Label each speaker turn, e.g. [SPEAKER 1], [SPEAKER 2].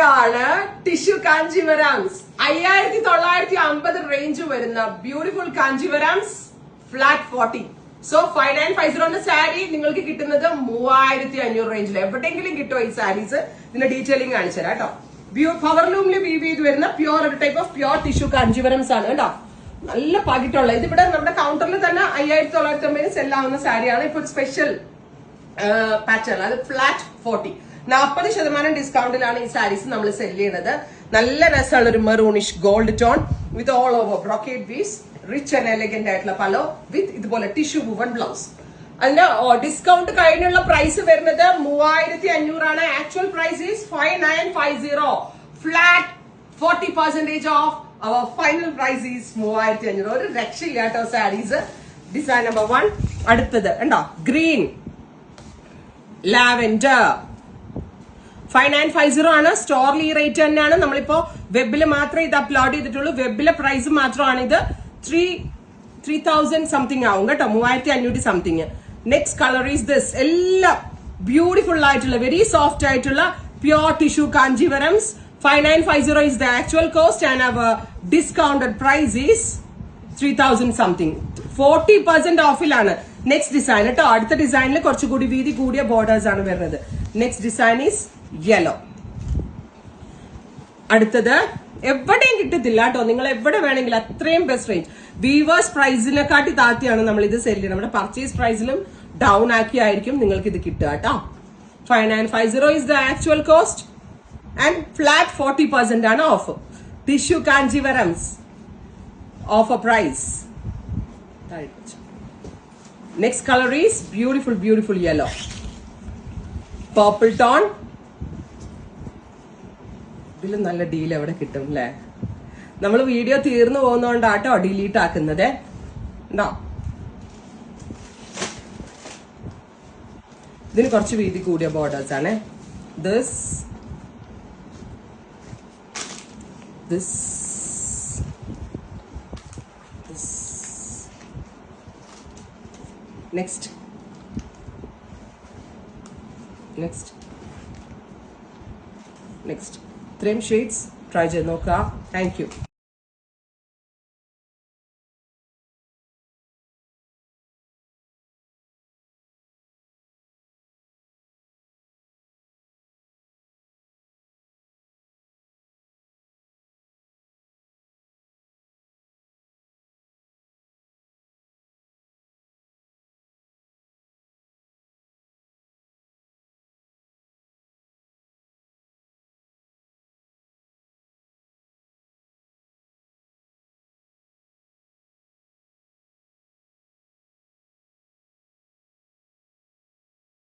[SPEAKER 1] എത്തിയിരിക്കുകയാണ് tissue കാഞ്ചീവരംസ് 5950 range വരുന്ന beautiful കാഞ്ചീവരംസ് flat 40. So 5950 sari നിങ്ങൾക്ക് കിട്ടുന്നത് 3500 റേഞ്ചിൽ. എവിടെയെങ്കിലും കിട്ടുമോ ഈ സാരീസ്? ഇതിന്റെ ഡീറ്റെയിലിംഗ് കാണിച്ചു തരാം കേട്ടോ. പവർലൂമിൽ വീവ് ചെയ്ത് വരുന്ന പ്യോർ ഒരു ടൈപ്പ് ഓഫ് പ്യോർ ടിഷ്യൂ കാഞ്ചീവരംസ് ആണ് കേട്ടോ. നല്ല പാകിട്ടുള്ള ഇതിവിടെ നമ്മുടെ കൗണ്ടറിൽ തന്നെ 5950 സെല്ലാവുന്ന സാരിയാണ്. ഇപ്പൊ സ്പെഷ്യൽ പാറ്റേൺ അത് ഫ്ലാറ്റ് 40. 40% ഡിസ്കൗണ്ടിലാണ് ഈ സാരീസ് നമ്മൾ സെല് ചെയ്യുന്നത്. നല്ല രസമുള്ള ഒരു maroonish gold tone with all over brocade piece, rich and elegant ആയിട്ടുള്ള പലോ വിത്ത് ഇതുപോലെ ടിഷ്യൂ വുവൺ ബ്ലൗസ്. അതിന്റെ ഡിസ്കൗണ്ട് കഴിഞ്ഞുള്ള പ്രൈസ് വരുന്നത് 3500 ആണ്. Actual price is 5950. Flat 40% off our final price is 3500. ഒരു രക്ഷയില്ലാട്ടോ സാരീസ്. Design number 1. അടുത്തത് ഉണ്ടോ ഗ്രീൻ ലാവെൻഡർ 5950 ആണ്. സ്റ്റോറിൽ ഈ റേറ്റ് തന്നെയാണ്. നമ്മളിപ്പോ വെബില് മാത്രമേ ഇത് അപ്ലോഡ് ചെയ്തിട്ടുള്ളൂ. വെബിലെ പ്രൈസ് മാത്രമാണ് ഇത്. 3000 സംതിങ് ആവും കേട്ടോ. 3500 something. Next colour is this. എല്ലാം ബ്യൂട്ടിഫുൾ ആയിട്ടുള്ള വെരി സോഫ്റ്റ് ആയിട്ടുള്ള pure tissue കാഞ്ചീവരംസ്. 5950 is the actual cost and our discounted price is 3000 something. 40% ഓഫിലാണ്. Next design കേട്ടോ. അടുത്ത ഡിസൈനിൽ കുറച്ചുകൂടി വീതി കൂടിയ ബോർഡേഴ്സ് ആണ് വരുന്നത്. Next design is yellow. അടുത്തത് എവിടെയും കിട്ടത്തില്ല കേട്ടോ. നിങ്ങൾ എവിടെ വേണമെങ്കിലും അത്രയും ബെസ്റ്റ് റേഞ്ച്. വീവേഴ്സ് പ്രൈസിനെക്കാട്ടി താത്തിയാണ് നമ്മൾ ഇത് സെല് ചെയ്യുന്നത്. നമ്മുടെ പർച്ചേസ് പ്രൈസിലും ഡൗൺ ആക്കിയായിരിക്കും നിങ്ങൾക്ക് ഇത് കിട്ടുക കേട്ടോ. 5950 is the actual cost and flat 40% ആണ് off. Tissue Kanjeevarams offer price. Next color is beautiful yellow. Purple tone. ഇതിലും നല്ല ഡീൽ എവിടെ കിട്ടും അല്ലേ? നമ്മൾ വീഡിയോ തീർന്നു പോകുന്നോണ്ടാട്ടോ ഡിലീറ്റ് ആക്കുന്നത്. ഉണ്ടോ? ഇതിന് കുറച്ച് വീതി കൂടിയ ബോർഡേഴ്സ് ആണ്. This next ഇത്രയും ഷെയ്ഡ്സ് ട്രൈ ചെയ്ത് നോക്കുക. Thank you.